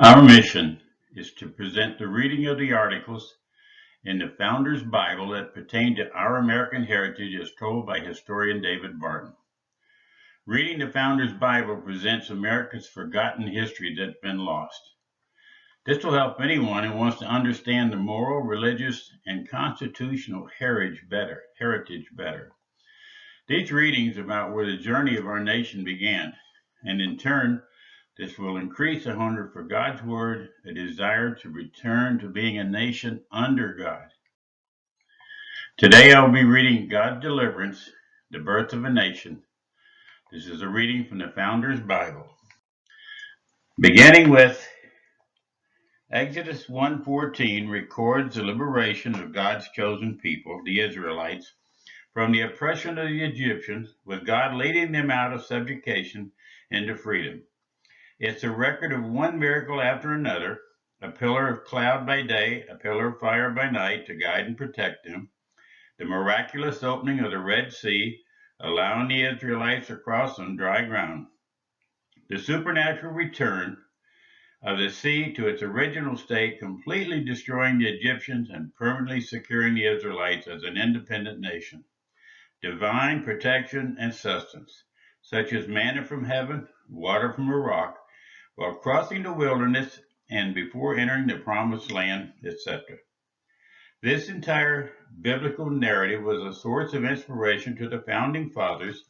Our mission is to present the reading of the articles in the Founders Bible that pertain to our American heritage as told by historian David Barton. Reading the Founders Bible presents America's forgotten history that's been lost. This will help anyone who wants to understand the moral, religious, and constitutional heritage better. These readings about where the journey of our nation began, and in turn, this will increase a hunger for God's Word, a desire to return to being a nation under God. Today I'll be reading God's Deliverance, the Birth of a Nation. This is a reading from the Founders Bible. Beginning with Exodus 1:14 records the liberation of God's chosen people, the Israelites, from the oppression of the Egyptians, with God leading them out of subjugation into freedom. It's a record of one miracle after another, a pillar of cloud by day, a pillar of fire by night to guide and protect them, the miraculous opening of the Red Sea, allowing the Israelites to cross on dry ground, the supernatural return of the sea to its original state, completely destroying the Egyptians and permanently securing the Israelites as an independent nation, divine protection and sustenance, such as manna from heaven, water from a rock, while crossing the wilderness and before entering the promised land, etc. This entire biblical narrative was a source of inspiration to the founding fathers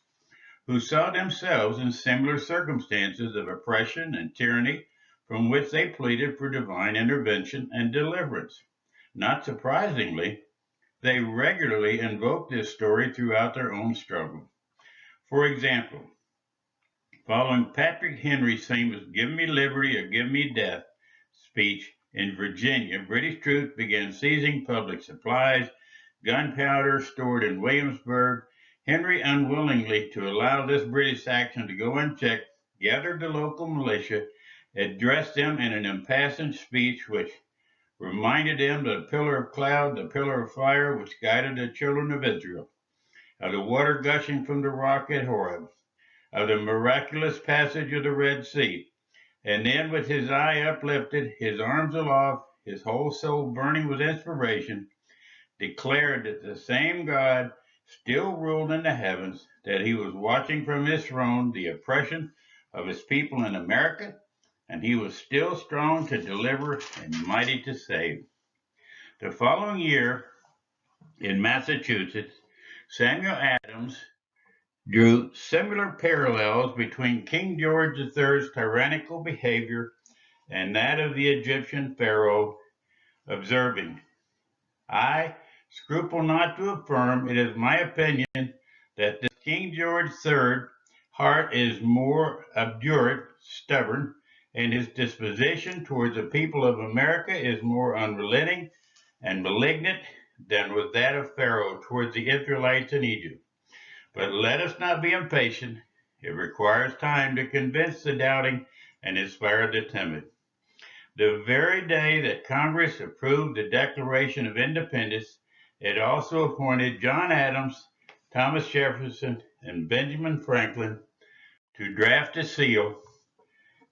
who saw themselves in similar circumstances of oppression and tyranny from which they pleaded for divine intervention and deliverance. Not surprisingly, they regularly invoked this story throughout their own struggle. For example, following Patrick Henry's famous "Give me liberty or give me death" speech in Virginia, British troops began seizing public supplies, gunpowder stored in Williamsburg. Henry, unwillingly to allow this British action to go unchecked, gathered the local militia, addressed them in an impassioned speech which reminded them of the pillar of cloud, the pillar of fire which guided the children of Israel, of the water gushing from the rock at Horeb, of the miraculous passage of the Red Sea. And then, with his eye uplifted, his arms aloft, his whole soul burning with inspiration, declared that the same God still ruled in the heavens, that he was watching from his throne the oppression of his people in America, and he was still strong to deliver and mighty to save. The following year, in Massachusetts, Samuel Adams drew similar parallels between King George III's tyrannical behavior and that of the Egyptian pharaoh, observing, "I scruple not to affirm, it is my opinion, that this King George III's heart is more obdurate, stubborn, and his disposition towards the people of America is more unrelenting and malignant than was that of Pharaoh towards the Israelites in Egypt. But let us not be impatient. It requires time to convince the doubting and inspire the timid." The very day that Congress approved the Declaration of Independence, it also appointed John Adams, Thomas Jefferson, and Benjamin Franklin to draft a seal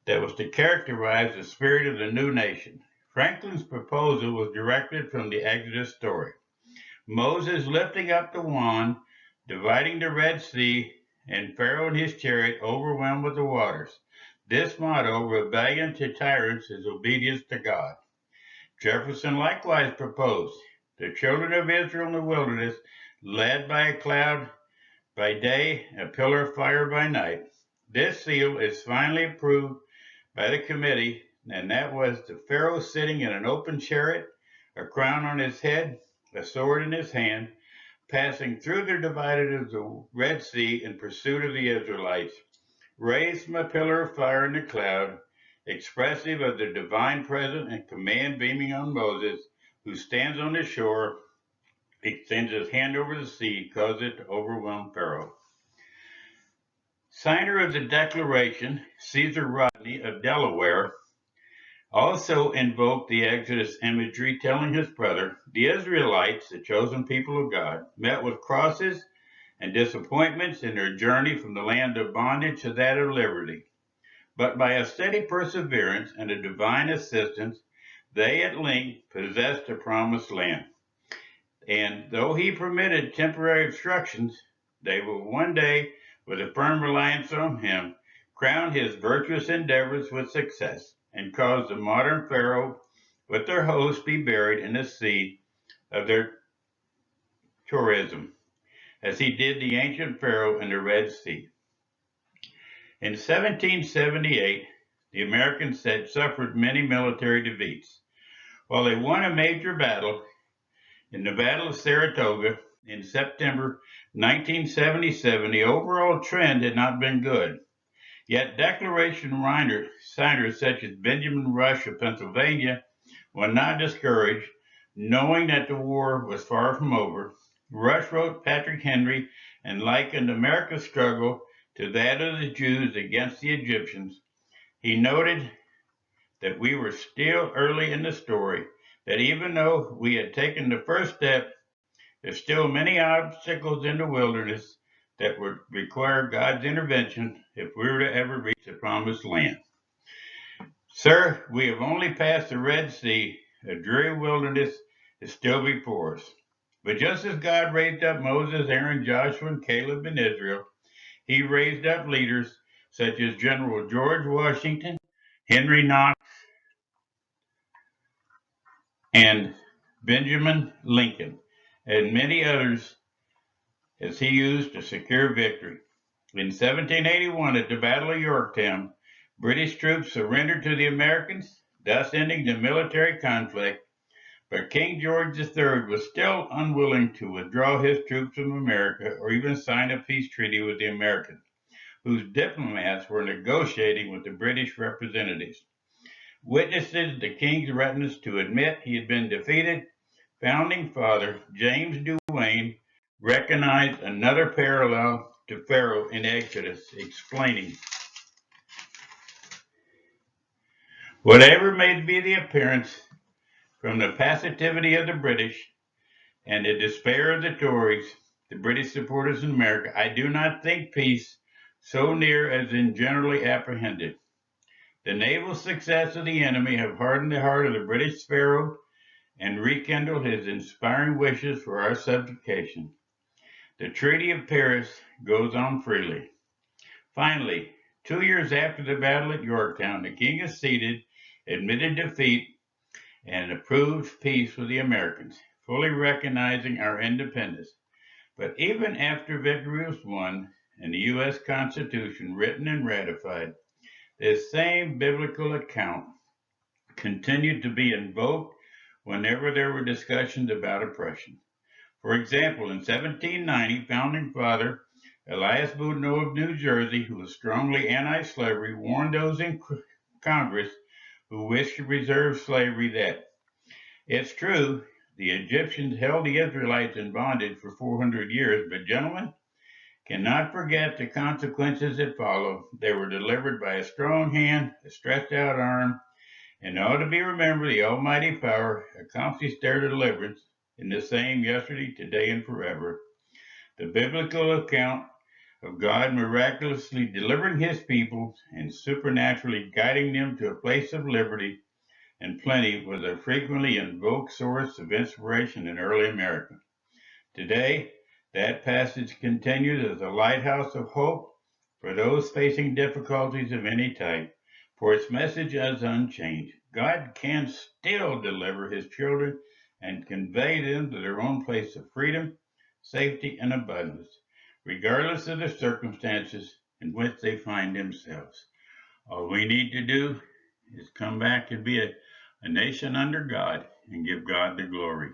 that was to characterize the spirit of the new nation. Franklin's proposal was directed from the Exodus story. Moses lifting up the wand, dividing the Red Sea, and Pharaoh and his chariot overwhelmed with the waters. This motto, rebellion to tyrants, is obedience to God. Jefferson likewise proposed the children of Israel in the wilderness, led by a cloud by day, a pillar of fire by night. This seal is finally approved by the committee, and that was the Pharaoh sitting in an open chariot, a crown on his head, a sword in his hand, passing through the divided of the Red Sea in pursuit of the Israelites, raised from a pillar of fire in the cloud, expressive of the divine presence and command beaming on Moses, who stands on the shore, extends his hand over the sea, causes it to overwhelm Pharaoh. Signer of the Declaration, Caesar Rodney of Delaware, also invoked the Exodus imagery, telling his brother, the Israelites, the chosen people of God, met with crosses and disappointments in their journey from the land of bondage to that of liberty. But by a steady perseverance and a divine assistance, they at length possessed the promised land. And though he permitted temporary obstructions, they will one day, with a firm reliance on him, crown his virtuous endeavors with success and cause the modern Pharaoh with their host be buried in the sea of their tourism, as he did the ancient Pharaoh in the Red Sea. In 1778, the Americans had suffered many military defeats. While they won a major battle in the Battle of Saratoga in September 1977, the overall trend had not been good. Yet declaration signers such as Benjamin Rush of Pennsylvania were not discouraged, knowing that the war was far from over. Rush wrote Patrick Henry and likened America's struggle to that of the Jews against the Egyptians. He noted that we were still early in the story, that even though we had taken the first step, there's still many obstacles in the wilderness that would require God's intervention if we were to ever reach the promised land. Sir, we have only passed the Red Sea. A dreary wilderness is still before us. But just as God raised up Moses, Aaron, Joshua, and Caleb in Israel, he raised up leaders such as General George Washington, Henry Knox, and Benjamin Lincoln, and many others as he used to secure victory. In 1781, at the Battle of Yorktown, British troops surrendered to the Americans, thus ending the military conflict, but King George III was still unwilling to withdraw his troops from America or even sign a peace treaty with the Americans, whose diplomats were negotiating with the British representatives. Witnesses the king's readiness to admit he had been defeated, founding father James Duane recognized another parallel to Pharaoh in Exodus, explaining, whatever may be the appearance from the passivity of the British and the despair of the Tories, the British supporters in America, I do not think peace so near as in generally apprehended. The naval success of the enemy have hardened the heart of the British Pharaoh and rekindled his inspiring wishes for our subjugation. The Treaty of Paris goes on freely. Finally, 2 years after the battle at Yorktown, the king acceded, admitted defeat, and approved peace with the Americans, fully recognizing our independence. But even after victory was won and the U.S. Constitution written and ratified, this same biblical account continued to be invoked whenever there were discussions about oppression. For example, in 1790, founding father Elias Boudinot of New Jersey, who was strongly anti-slavery, warned those in Congress who wished to preserve slavery that, it's true, the Egyptians held the Israelites in bondage for 400 years, but gentlemen, cannot forget the consequences that followed. They were delivered by a strong hand, a stretched out arm, and ought to be remembered the almighty power accomplished their deliverance in the same yesterday, today, and forever. The biblical account of God miraculously delivering his people and supernaturally guiding them to a place of liberty and plenty was a frequently invoked source of inspiration in early America. Today, that passage continues as a lighthouse of hope for those facing difficulties of any type, for its message is unchanged. God can still deliver his children and convey them to their own place of freedom, safety, and abundance, regardless of the circumstances in which they find themselves. All we need to do is come back and be a nation under God and give God the glory.